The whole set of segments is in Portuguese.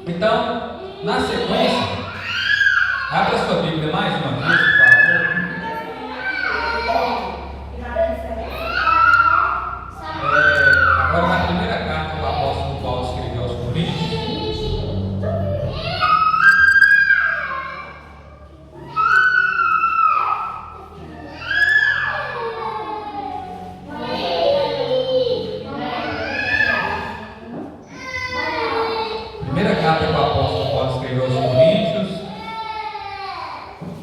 Então, na sequência, abra sua Bíblia mais uma vez, por favor. Agora, na primeira carta que o apóstolo Paulo escreveu aos Coríntios. Primeira carta que o apóstolo Paulo escreveu aos Coríntios,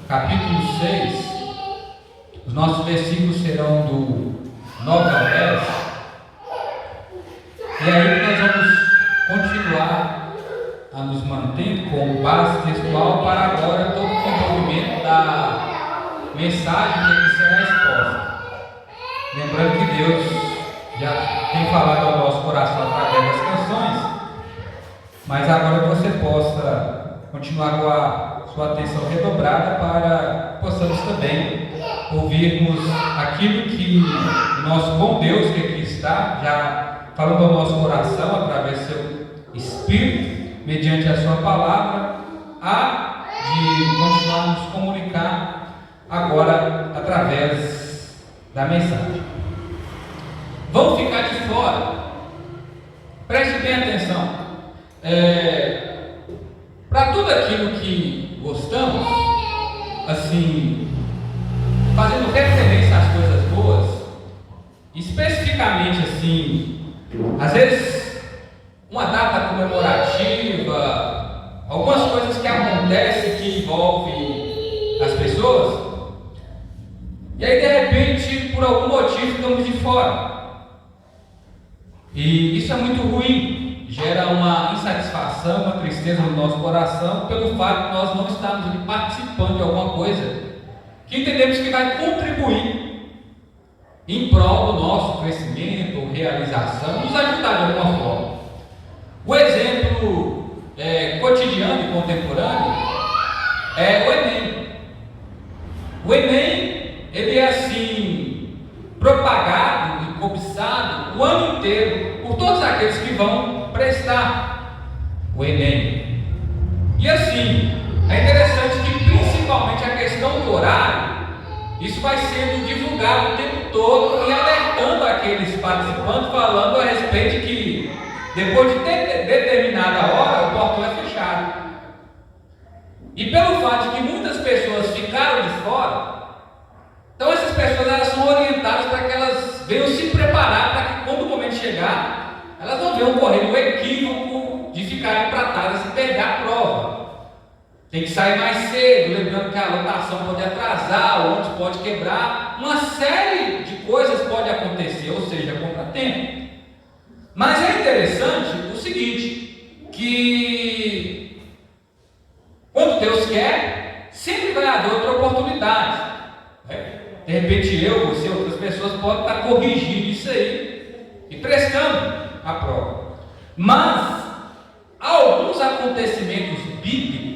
capítulo 6. Os nossos versículos serão do 9 ao 10. E aí nós vamos continuar a nos manter como base textual para agora todo o desenvolvimento da mensagem que aqui será exposta. Lembrando que Deus já tem falado ao nosso coração através das canções, mas agora que você possa continuar com a sua atenção redobrada para possamos também ouvirmos aquilo que o nosso bom Deus que aqui está, já falando ao nosso coração através do seu Espírito, mediante a sua palavra, há de continuar nos comunicar agora através da mensagem. Vamos ficar de fora. Preste bem atenção. Para tudo aquilo que gostamos, assim, fazendo referência às coisas boas, especificamente assim, às vezes uma data comemorativa, algumas coisas que acontecem que envolvem as pessoas, e aí de repente, por algum motivo, ficamos de fora. E isso é muito ruim, gera uma insatisfação, uma tristeza no nosso coração, pelo fato de nós não estarmos ali participando de alguma coisa que entendemos que vai contribuir em prol do nosso crescimento ou realização, nos ajudar de alguma forma. O exemplo cotidiano e contemporâneo é o Enem. O Enem, ele é assim, propagado e cobiçado o ano inteiro por todos aqueles que vão prestar o Enem. E assim, é interessante que principalmente a questão do horário, isso vai sendo divulgado o tempo todo e alertando aqueles participantes, falando a respeito de que depois de determinada hora o portão é fechado. E pelo fato de que muitas pessoas ficaram de fora, então essas pessoas elas são orientadas para que elas venham se preparar para que quando o momento chegar, elas não venham correr o equívoco de ficarem tratadas e perder a prova. Tem que sair mais cedo, lembrando que a lotação pode atrasar, o ônibus pode quebrar, uma série de coisas pode acontecer, ou seja, contratempo. Mas é interessante o seguinte, que quando Deus quer, sempre vai haver outra oportunidade. De repente eu, você, outras pessoas podem estar corrigindo isso aí e prestando a prova. Mas há alguns acontecimentos bíblicos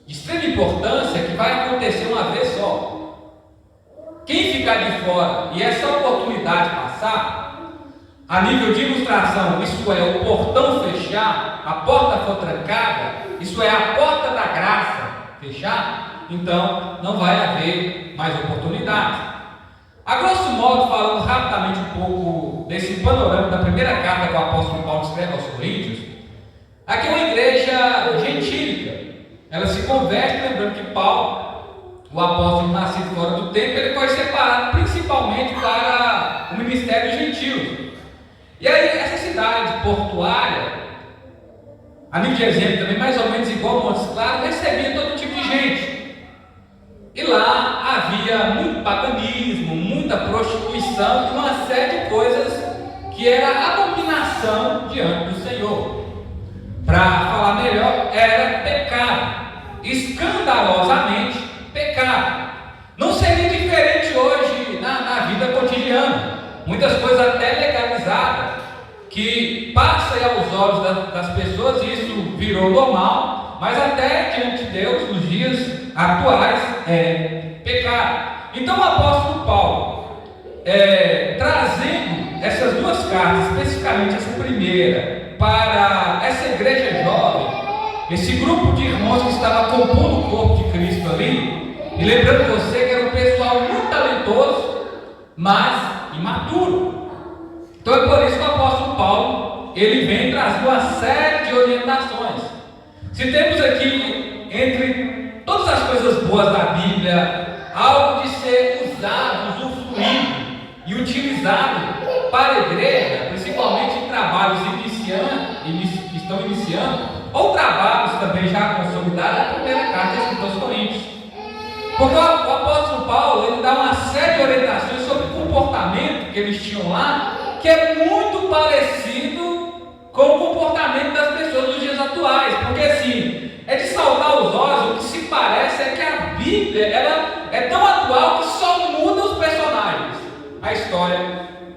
de extrema importância que vai acontecer uma vez só. Quem ficar de fora e essa oportunidade passar, a nível de ilustração, isso é, o portão fechar, a porta for trancada, isso é, a porta da graça fechar, então não vai haver mais oportunidade. A grosso modo, falando rapidamente um pouco desse panorama da primeira carta que o apóstolo Paulo escreve aos Coríntios, aqui é uma igreja gentílica. Ela se converte, lembrando que Paulo, o apóstolo nascido fora do tempo, ele foi separado principalmente para o ministério gentil. E aí essa cidade portuária, a nível de exemplo também, mais ou menos igual a Montes Claros, recebia todo tipo de gente. E lá havia muito paganismo, muita prostituição e uma série de coisas que era abominação diante do Senhor. Para falar melhor, era pecado, escandalosamente pecado. Não seria diferente hoje na vida cotidiana. Muitas coisas até legalizadas, que passam aos olhos das pessoas, e isso virou normal, mas até diante de Deus, nos dias atuais, é pecado. Então o apóstolo Paulo, trazendo essas duas cartas, especificamente essa primeira, para essa igreja jovem, esse grupo de irmãos que estava compondo o corpo de Cristo ali, e lembrando você que era um pessoal muito talentoso, mas imaturo. Então é por isso que o apóstolo Paulo, ele vem trazer uma série de orientações. Se temos aqui, entre todas as coisas boas da Bíblia, algo de ser usado, usufruído e utilizado para a igreja, principalmente em trabalhos que estão iniciando, ou trabalhos também já consolidados, é a primeira carta escrita aos Coríntios. Porque o apóstolo Paulo, ele dá uma série de orientações sobre o comportamento que eles tinham lá, que é muito parecido com o comportamento das pessoas dos dias atuais. Porque assim, é de saltar os olhos, o que se parece é que a Bíblia, ela é tão atual que só muda os personagens. A história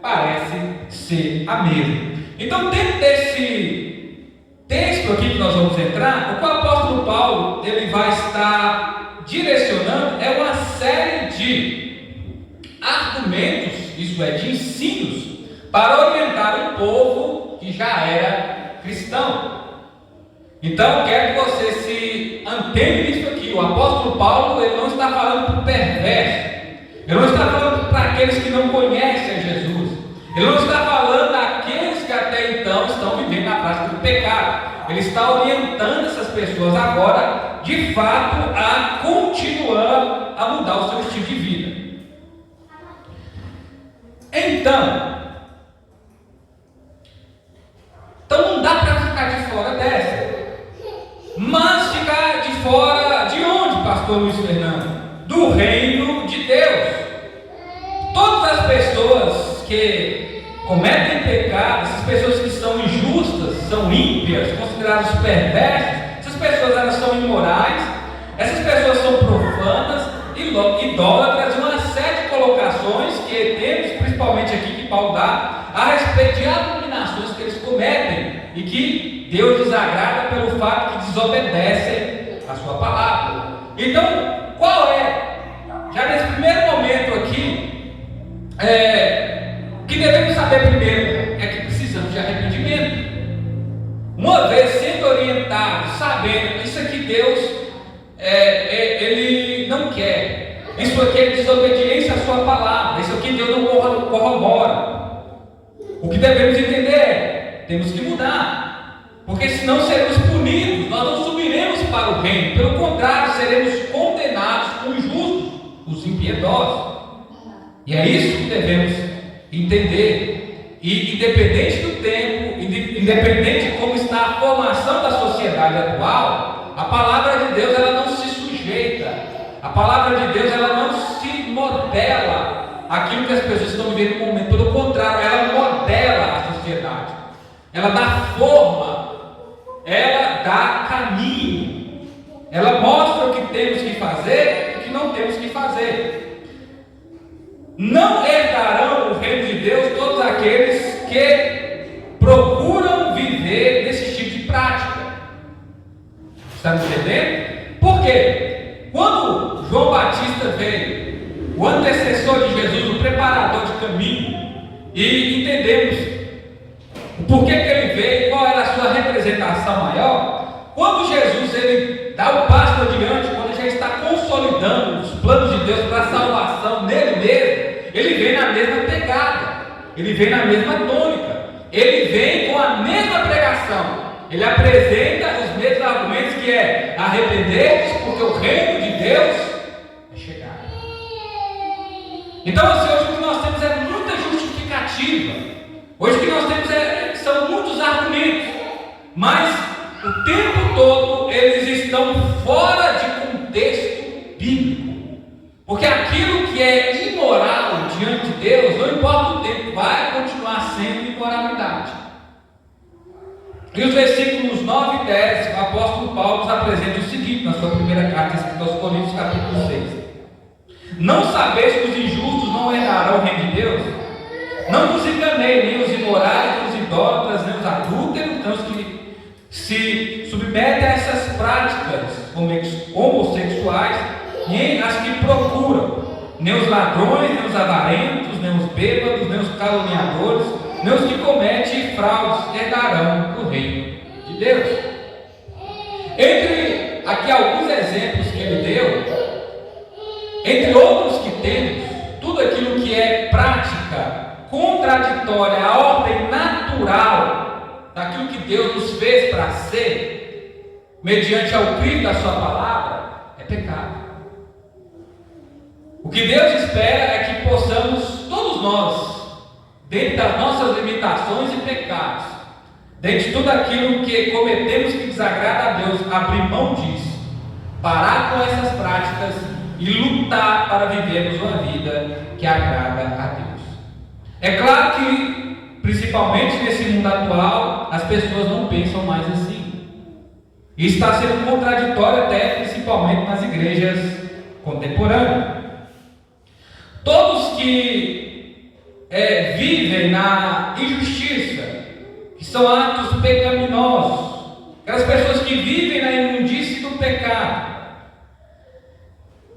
parece ser a mesma. Então, dentro desse texto aqui que nós vamos entrar, o que o apóstolo Paulo ele vai estar direcionando é uma série de argumentos, isso é, de ensinos, para orientar um povo que já era cristão. Então, quero que você se antenha nisso aqui. O apóstolo Paulo, ele não está falando para o perverso, ele não está falando para aqueles que não conhecem Jesus, ele não está falando daqueles que até então estão vivendo na prática do pecado. Ele está orientando essas pessoas agora, de fato, a continuar a mudar o seu estilo de vida. Então não dá para ficar de fora dessa. Mas ficar de fora de onde, pastor Luiz Fernando? Do reino de Deus. Todas as pessoas que cometem pecado, essas pessoas que são injustas, são ímpias, consideradas perversas, essas pessoas elas são imorais, essas pessoas são profanas, idólatras, e uma série de colocações que temos, principalmente aqui que Paulo dá, a respeito de abominações que eles cometem e que Deus desagrada pelo fato que desobedecem a sua palavra. Então, qual é? Já nesse primeiro momento aqui, o que devemos saber primeiro é que precisamos de arrependimento. Uma vez sendo orientado, sabendo que isso aqui Deus Ele não quer, isso aqui é desobediência à sua palavra, isso aqui Deus não corrobora. O que devemos entender é: temos que mudar, porque senão seremos punidos, nós não subiremos para o reino, pelo contrário, seremos condenados com os justos, os impiedosos. E é isso que devemos entender. E independente do tempo, independente de como está a formação da sociedade atual, a palavra de Deus ela não se sujeita, a palavra de Deus ela não se modela aquilo que as pessoas estão vivendo no momento. Pelo contrário, ela modela a sociedade, ela dá forma, ela dá caminho, ela mostra o que temos que fazer e o que não temos que fazer. Não herdarão o reino de Deus todos aqueles que procuram viver nesse tipo de prática. Está me entendendo? Por quê? Quando João Batista veio, o antecessor de Jesus, o preparador de caminho, e entendemos o porquê que ele veio, qual era a sua representação maior, quando Jesus ele dá o passo adiante, quando ele já está consolidando os planos de Deus para a salvação nele mesmo, ele vem na mesma pegada, ele vem na mesma tônica, ele vem com a mesma pregação, ele apresenta os mesmos argumentos, que é: arrepender-vos, porque o reino de Deus é chegar. Então, assim, hoje o que nós temos é muita justificativa, hoje o que nós temos são muitos argumentos, mas o tempo todo eles estão fora de contexto bíblico, porque aquilo que é imoral diante de Deus, não importa o tempo, vai continuar sendo imoralidade. E os versículos 9 e 10, o apóstolo Paulo nos apresenta o seguinte, na sua primeira carta escrita aos Coríntios, capítulo 6: não sabeis que os injustos não herdarão o reino de Deus? Não vos enganei, nem os imorais, nem os idólatras, nem os adúlteros, nem os que se submetem a essas práticas homossexuais, nem as que procuram, nem os ladrões, nem os avarentos, nem os bêbados, nem os caluniadores, nem os que cometem fraudes herdarão o reino de Deus. Entre aqui alguns exemplos que ele deu, entre outros que temos, tudo aquilo que é prática, contraditória, a ordem natural daquilo que Deus nos fez para ser, mediante ao crivo da sua palavra, é pecado. O que Deus espera é que possamos, todos nós, dentro das nossas limitações e pecados, dentro de tudo aquilo que cometemos que desagrada a Deus, abrir mão disso, parar com essas práticas e lutar para vivermos uma vida que agrada a Deus. É claro que, principalmente nesse mundo atual, as pessoas não pensam mais assim. Isso está sendo contraditório até, principalmente nas igrejas contemporâneas. Todos que vivem na injustiça, que são atos pecaminosos, aquelas pessoas que vivem na imundície do pecado,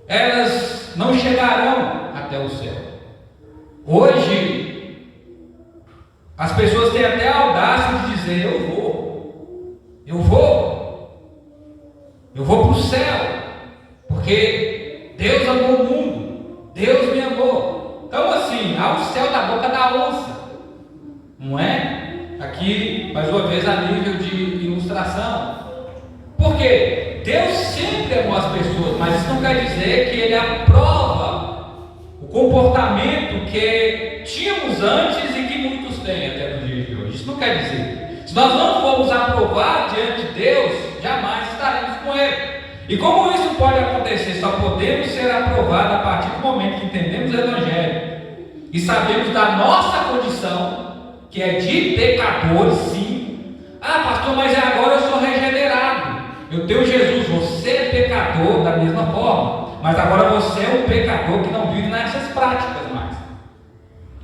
elas não chegarão até o céu. Hoje, as pessoas têm até a audácia de dizer: eu vou para o céu, porque Deus amou o mundo, Deus me amou. Então, assim, há o céu da boca da onça, não é? Aqui, mais uma vez, a nível de ilustração. Por quê? Deus sempre amou as pessoas, mas isso não quer dizer que Ele aprova o comportamento que tínhamos antes e que muitos têm até no dia de hoje. Isso não quer dizer. Se nós não formos aprovar diante de Deus, jamais estaremos com Ele. E como isso pode acontecer? Só podemos ser aprovados a partir do momento que entendemos o Evangelho e sabemos da nossa condição, que é de pecadores, sim. Ah, pastor, mas agora eu sou regenerado. Eu tenho Jesus. Você é pecador da mesma forma, mas agora você é um pecador que não vive nessas práticas mais.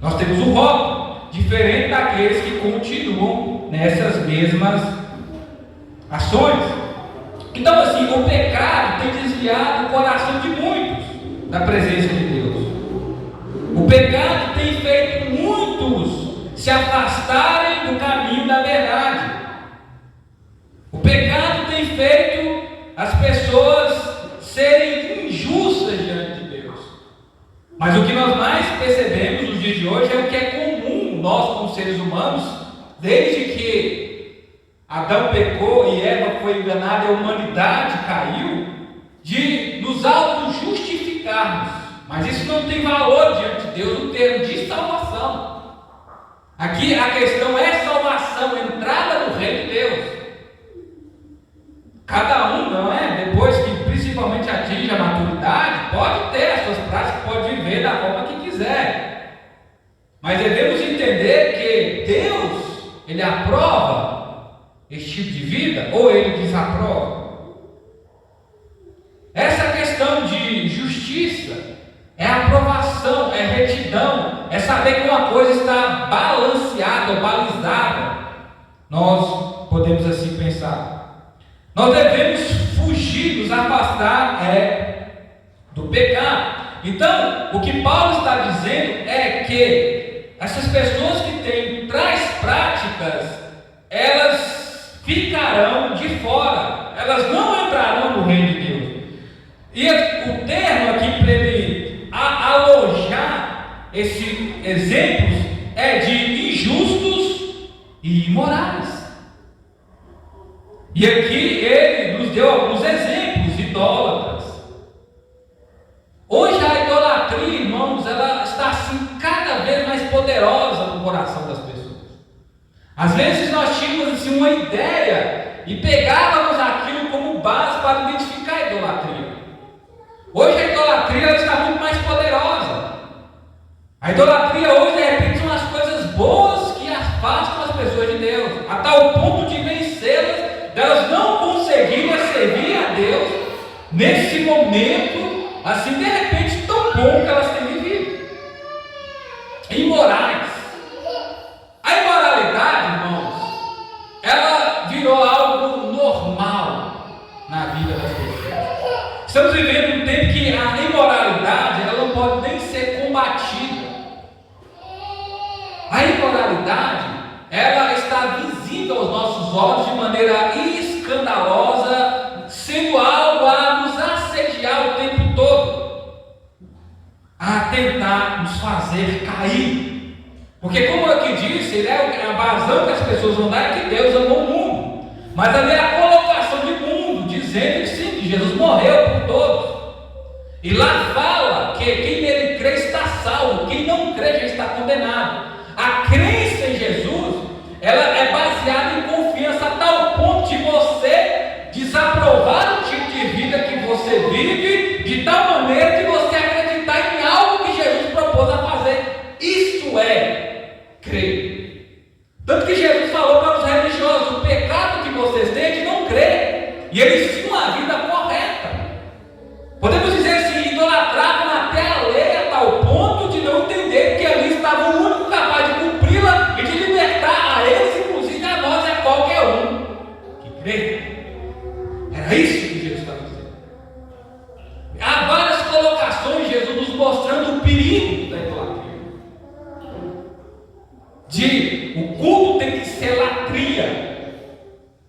Nós temos um rótulo diferente daqueles que continuam nessas mesmas ações. Então, assim, o pecado tem desviado o coração de muitos da presença de Deus. O pecado tem feito muitos se afastarem do caminho da verdade. O pecado tem feito as pessoas serem injustas diante de Deus. Mas o que nós mais percebemos nos dias de hoje é o que é comum nós como seres humanos, desde que Adão pecou e Eva foi enganada e a humanidade caiu, de nos auto-justificarmos. Mas isso não tem valor diante de Deus no termo de salvação. Aqui a questão é salvação, entrada no reino de Deus. Cada um, não é? Depois que principalmente atinge a maturidade, pode ter as suas práticas, pode viver da forma que quiser. Mas devemos entender que Deus, Ele aprova esse tipo de vida ou Ele desaprova? Essa questão de justiça é aprovação, é retidão, é saber que uma coisa está balanceada ou balizada. Nós podemos assim pensar. Nós devemos fugir, nos afastar do pecado. Então, o que Paulo está dizendo é que essas pessoas que têm tais práticas, elas ficarão de fora, elas não entrarão no reino de Deus. E o termo aqui para ele alojar esses exemplos é de injustos e imorais. E aqui ele nos deu alguns exemplos, idólatras. Hoje a idolatria, irmãos, ela está assim cada vez mais poderosa no coração das pessoas. Às vezes nós tínhamos assim uma ideia e pegávamos aquilo como base para identificar a idolatria. Hoje a idolatria ela está muito mais poderosa. A idolatria hoje de repente são as coisas boas que afastam as pessoas de Deus, a tal ponto de vencê-las, delas não conseguirem servir a Deus nesse momento, assim de repente tão bom que elas têm vivido. Imorais. A imoralidade, irmãos, ela virou algo normal na vida das pessoas. Estamos vivendo um tempo que a imoralidade ela não pode nem ser combatida. A imoralidade ela está visível aos nossos olhos de maneira escandalosa cair. Porque, como eu aqui disse, a razão que as pessoas vão dar é que Deus amou o mundo. Mas ali é a colocação de mundo, dizendo que sim, que Jesus morreu por todos. E lá fala que quem nele crê está salvo, quem não crê já está condenado. A crença em Jesus, ela é baseada em confiança a tal ponto de você desaprovar o tipo de vida que você vive, de tal maneira que você acreditar em algo que Jesus propôs a fazer. Isso é crer. Tanto que Jesus falou para os religiosos: o pecado que vocês têm é de não crer. E eles tinham a vida correta. Podemos dizer assim, idolatravam até a lei a tal ponto de não entender que ali estava o único capaz de cumpri-la e de libertar a eles, inclusive a nós e a qualquer um que crê. Era isso que Jesus estava dizendo. Há várias colocações, Jesus nos mostrando o perigo da idolatria. O culto tem que ser latria,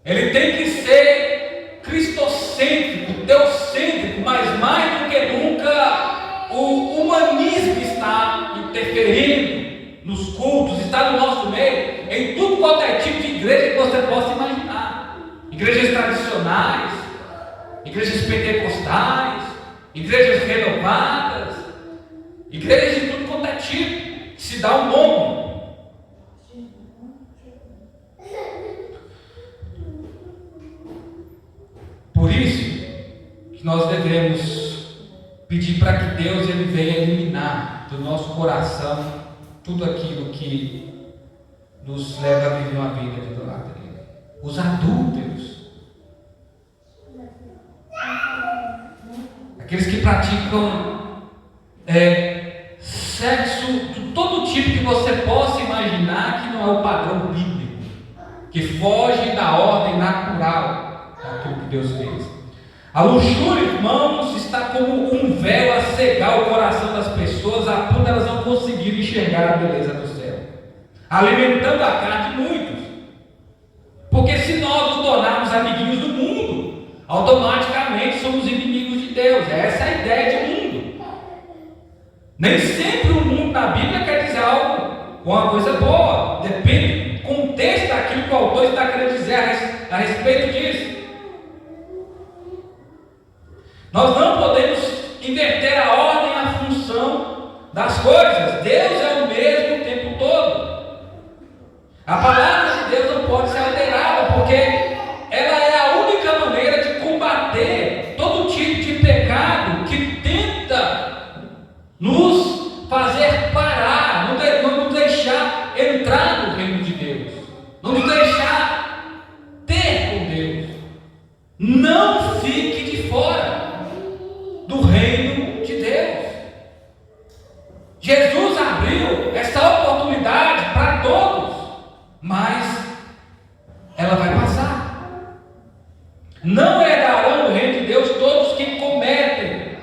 ele tem que ser cristocêntrico, teocêntrico, mas mais do que nunca o humanismo está interferindo nos cultos, está no nosso meio, em tudo quanto é tipo de igreja que você possa imaginar. Igrejas tradicionais, igrejas pentecostais, igrejas renovadas, igrejas de tudo quanto é tipo, que se dá um nome. Por isso que nós devemos pedir para que Deus ele venha eliminar do nosso coração tudo aquilo que nos leva a viver uma vida de idolatria. Os adúlteros, aqueles que praticam sexo de todo tipo que você possa imaginar que não é o padrão bíblico, que foge da ordem natural daquilo que Deus fez. A luxúria, irmãos, está como um véu a cegar o coração das pessoas, a ponto de elas não conseguirem enxergar a beleza do céu, alimentando a carne de muitos. Porque se nós nos tornarmos amiguinhos do mundo, automaticamente somos inimigos de Deus. Essa é a ideia de mundo. Nem sempre o mundo na Bíblia quer dizer algo, uma coisa boa. Depende do contexto daquilo que o autor está querendo dizer a respeito disso. Nós não podemos inverter a ordem e a função das coisas. Deus é o mesmo o tempo todo. A palavra de Deus não pode ser alterada, porque ela é a única maneira de combater todo tipo de pecado que tenta nos fazer parar, não nos deixar entrar no reino de Deus, não nos deixar ter com Deus. Não fique de fora do reino de Deus. Jesus abriu essa oportunidade para todos, mas ela vai passar. Não herdarão o reino de Deus todos que cometem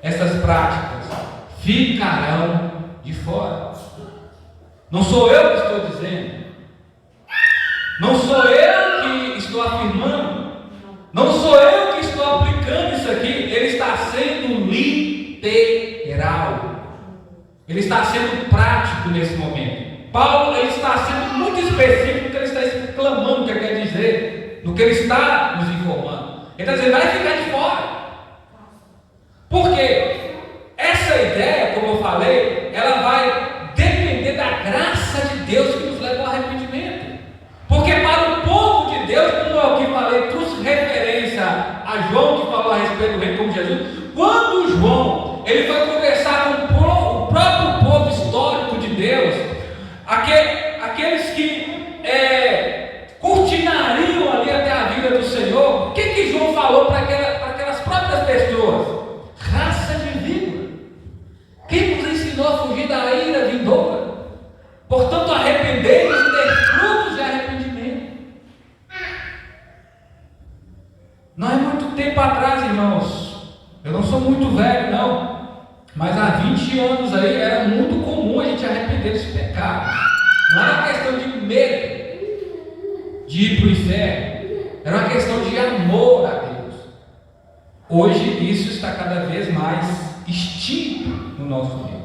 essas práticas, ficarão de fora. Não sou eu que estou dizendo, não sou eu que estou afirmando, não sou eu que estou aplicando isso aqui. Ele está sendo literal, ele está sendo prático nesse momento. Paulo ele está sendo muito específico no que ele está exclamando, o que ele quer dizer, no que ele está nos informando. Ele está dizendo: vai ficar de fora. Por quê? Essa ideia, como eu falei, ela vai depender da graça de Deus que nos leva ao arrependimento. Porque para o povo de Deus, como eu aqui falei, trouxe referência a João, que falou a respeito do reino como Jesus. Quando João ele foi conversar com o próprio povo histórico de Deus, aqueles que cortinariam ali até a vida do Senhor, o que João falou para aquelas próprias pessoas? Raça de víbora, quem nos ensinou a fugir da ira vindoura? Portanto, arrependei-vos e ter frutos de arrependimento. Não é muito tempo atrás, irmãos, eu não sou muito velho não, mas há 20 anos aí era muito comum a gente arrepender desse pecado. Não era uma questão de medo de ir para o inferno, era uma questão de amor a Deus. Hoje isso está cada vez mais extinto no nosso meio.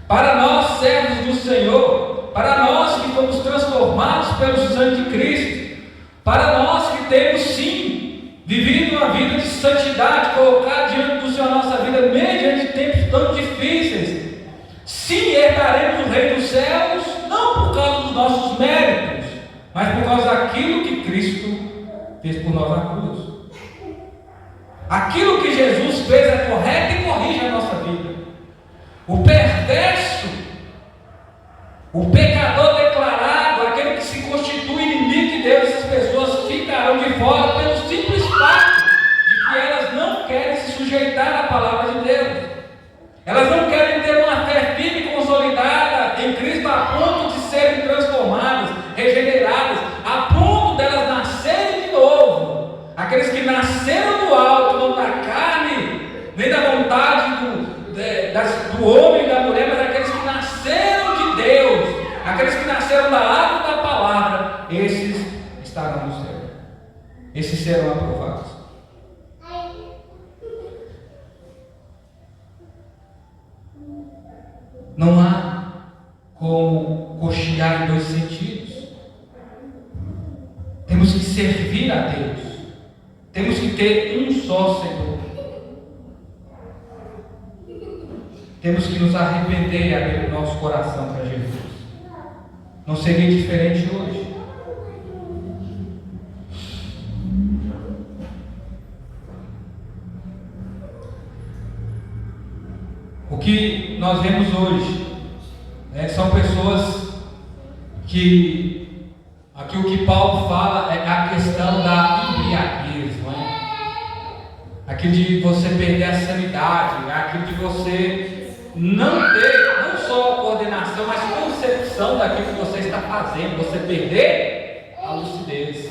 Para nós, servos do Senhor, para nós que fomos transformados pelo sangue de Cristo, para nós que temos sim vivido uma vida de santidade, colocado diante do Senhor a nossa vida, mediante tempos tão difíceis, sim herdaremos o reino dos céus, não por causa dos nossos méritos, mas por causa daquilo que Cristo fez por nós na cruz. Aquilo que Jesus fez é correto e corrige a nossa vida. O perverso, o pecador declarado, aquele que se constitui inimigo de Deus, essas pessoas ficarão de fora pelo simples fato de que elas não querem se sujeitar à palavra de Deus. Elas não querem ter uma fé firme e consolidada em Cristo a ponto de serem transformadas, regeneradas, a ponto delas nascerem de novo. Aqueles que nasceram do alto, não da carne, nem da vontade do homem e da mulher, mas aqueles que nasceram de Deus, aqueles que nasceram da água e da palavra, esses estarão no céu. Esses serão aprovados. Não há como cochear em dois sentidos. Temos que servir a Deus. Temos que ter um só Senhor. Temos que nos arrepender e abrir o nosso coração para Jesus. Não seria diferente hoje. O que nós vemos hoje são pessoas que, aqui o que Paulo fala é a questão da embriaguez, não é? Aquilo de você perder a sanidade, aquilo de você não ter, não só a coordenação, mas concepção daquilo que você está fazendo, você perder a lucidez.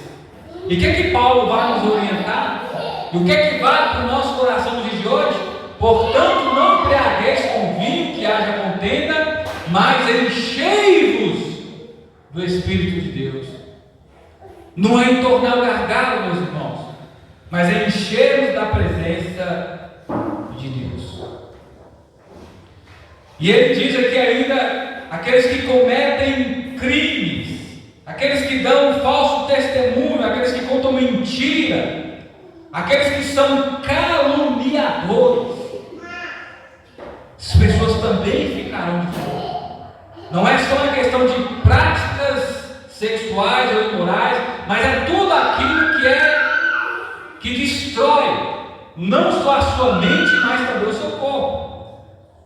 E o que Paulo vai nos orientar? E o que vale para o nosso coração nos dias de hoje? Portanto, não embriagueis com vinho, que haja contenda, mas enchei-vos do Espírito de Deus. Não é entornar o gargalo, meus irmãos, mas é encher-nos da presença de Deus. E ele diz aqui ainda, aqueles que cometem crimes, aqueles que dão falso testemunho, aqueles que contam mentira, aqueles que são caluniadores, as pessoas também ficarão de fora. Não é só uma questão de práticas sexuais ou imorais, mas é tudo aquilo que destrói não só a sua mente, mas também o seu corpo.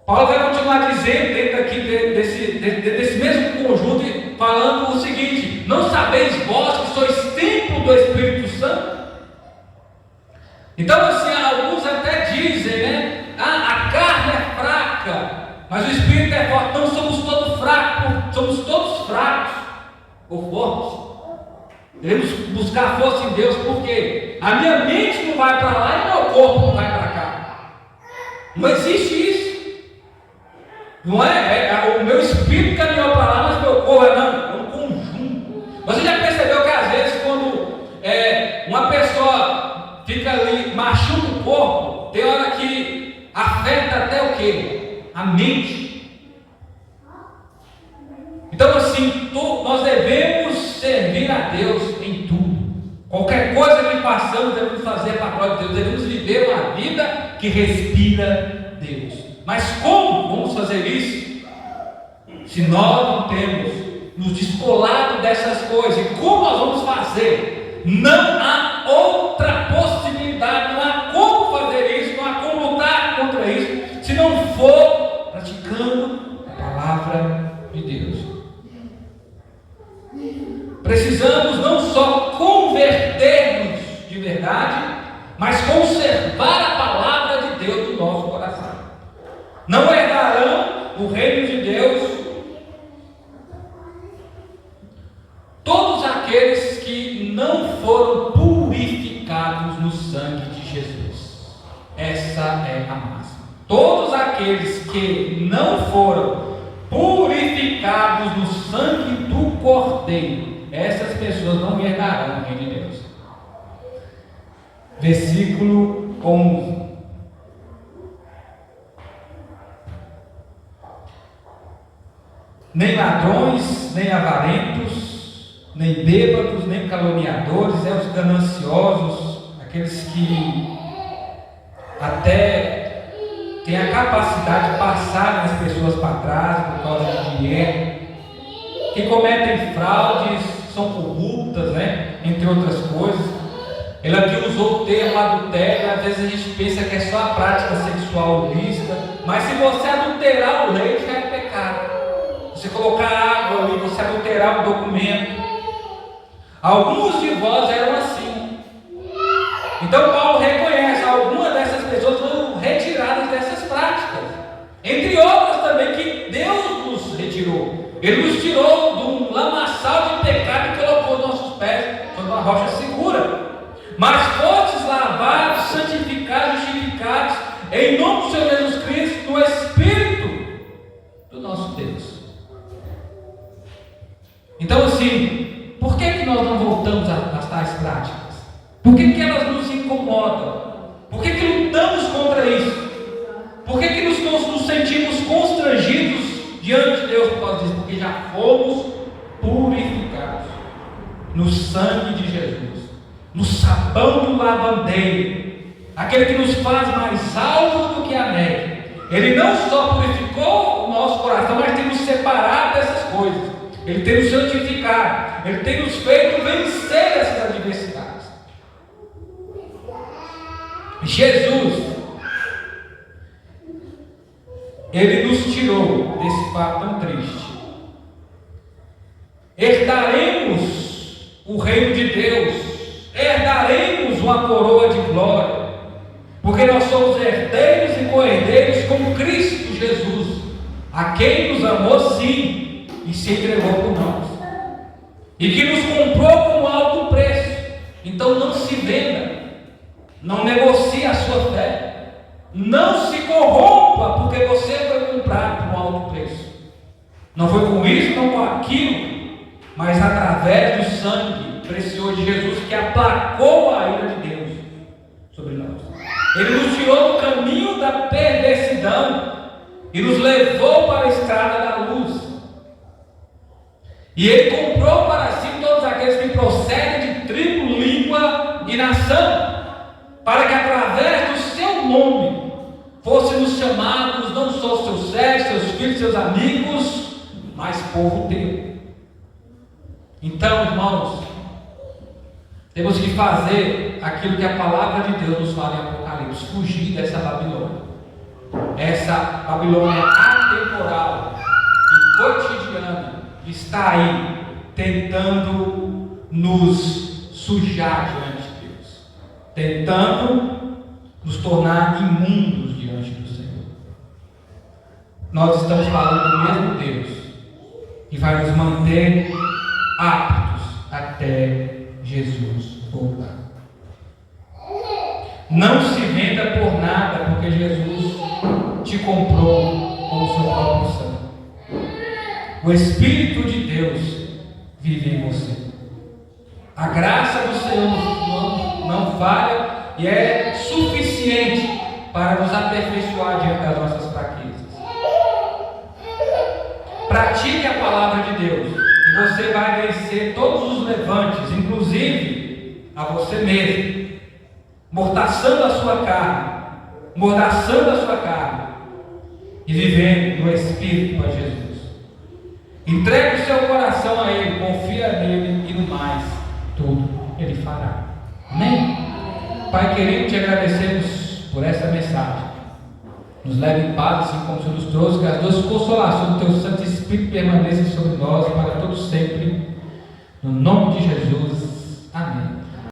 Paulo vai continuar dizendo dentro aqui desse mesmo conjunto, falando o seguinte: não sabeis vós que sois templo do Espírito Santo? Então assim, alguns até dizem, né? A carne é fraca, mas o Espírito é forte. Não somos todos fracos, somos todos fracos ou fortes. Devemos buscar força em Deus, porque a minha mente não vai para lá e meu corpo não vai para cá. Não existe isso. Não é o meu espírito caminhou para lá, mas meu corpo é um conjunto. Você já percebeu que às vezes quando uma pessoa fica ali, machuca o corpo, tem hora que afeta até o quê? A mente. Então assim, nós devemos servir a Deus em tudo. Qualquer coisa que façamos, devemos fazer para a glória de Deus. Devemos viver uma vida que respira Deus. Mas como vamos fazer isso? Se nós não temos nos descolado dessas coisas, e como nós vamos fazer? Não há outra possibilidade, não há como fazer isso, não há como lutar contra isso, se não for praticando a palavra de Deus. Precisamos não só converter-nos de verdade, mas conservar a palavra de Deus no nosso coração. Não herdarão o reino de Deus todos aqueles que não foram purificados no sangue de Jesus. Essa é a máxima. Todos aqueles que não foram purificados no sangue do Cordeiro, essas pessoas não herdarão o reino de Deus. Versículo 11. nem ladrões, nem avarentos, nem bêbados, nem caluniadores, os gananciosos, aqueles que até têm a capacidade de passar as pessoas para trás por causa de dinheiro, que cometem fraudes, são corruptas, entre outras coisas. Ele aqui usou o termo adultério. Às vezes a gente pensa que é só a prática sexual ilícita, mas se você adulterar o leite já é pecado. Você colocar água ali, você adulterar o documento. Alguns de vós eram assim. Então Paulo reconhece, algumas dessas pessoas foram retiradas dessas práticas, entre outras também que Deus nos retirou. Ele nos tirou de um lamaçal de pecado e colocou nossos pés sobre uma rocha segura. Mas fostes lavados, santificados, justificados em nome do Senhor Jesus Cristo, no Espírito do nosso Deus. Então assim, por que nós não voltamos às tais práticas? Por que elas nos incomodam? Por que lutamos contra isso? Por que nos sentimos constrangidos diante de Deus por causa disso? Porque já fomos purificados no sangue de Jesus, no sabão do lavandeiro, aquele que nos faz mais alvos do que a neve. Ele não só purificou o nosso coração, mas tem nos separado dessas coisas. Ele tem nos santificado. Ele tem nos feito vencer essas adversidades. Jesus, Ele nos tirou desse fato tão triste. Herdaremos o reino de Deus, herdaremos uma coroa de glória, porque nós somos herdeiros e co-herdeiros com Cristo Jesus, a quem nos amou sim e se entregou por nós, e que nos comprou com alto preço. Então não se venda, não negocie a sua fé, não se corrompa, porque você foi comprado por um alto preço. Não foi com isso, não com aquilo, mas através do sangue precioso de Jesus, que aplacou a ira de Deus sobre nós. Ele nos tirou do caminho da perversidão e nos levou para a estrada da luz. E Ele comprou para si todos aqueles que procedem de tribo, língua e nação, para que através do seu nome fôssemos chamados não só seus servos, seus filhos, seus amigos, mas povo teu. Então, irmãos, temos que fazer aquilo que a palavra de Deus nos fala em Apocalipse: fugir dessa Babilônia, essa Babilônia atemporal e cotidiana que está aí tentando nos sujar diante de Deus, tentando nos tornar imundos diante do Senhor. Nós estamos falando do mesmo Deus que vai nos manter aptos até Jesus voltar. Não se venda por nada, porque Jesus te comprou com o seu próprio sangue. O Espírito de Deus vive em você. A graça do Senhor não falha e é suficiente para nos aperfeiçoar diante das nossas fraquezas. Pratique a palavra de Deus e você vai vencer todos os levantes, inclusive a você mesmo, mortaçando a sua carne, e vivendo no Espírito para Jesus. Entregue o seu coração a Ele, confia nele e no mais, tudo Ele fará. Amém? Pai querido, te agradecemos por essa mensagem. Nos leve em paz, assim como o Senhor nos trouxe, que as duas consolações do Teu Santo Espírito permaneçam sobre nós para todos sempre. No nome de Jesus. Amém.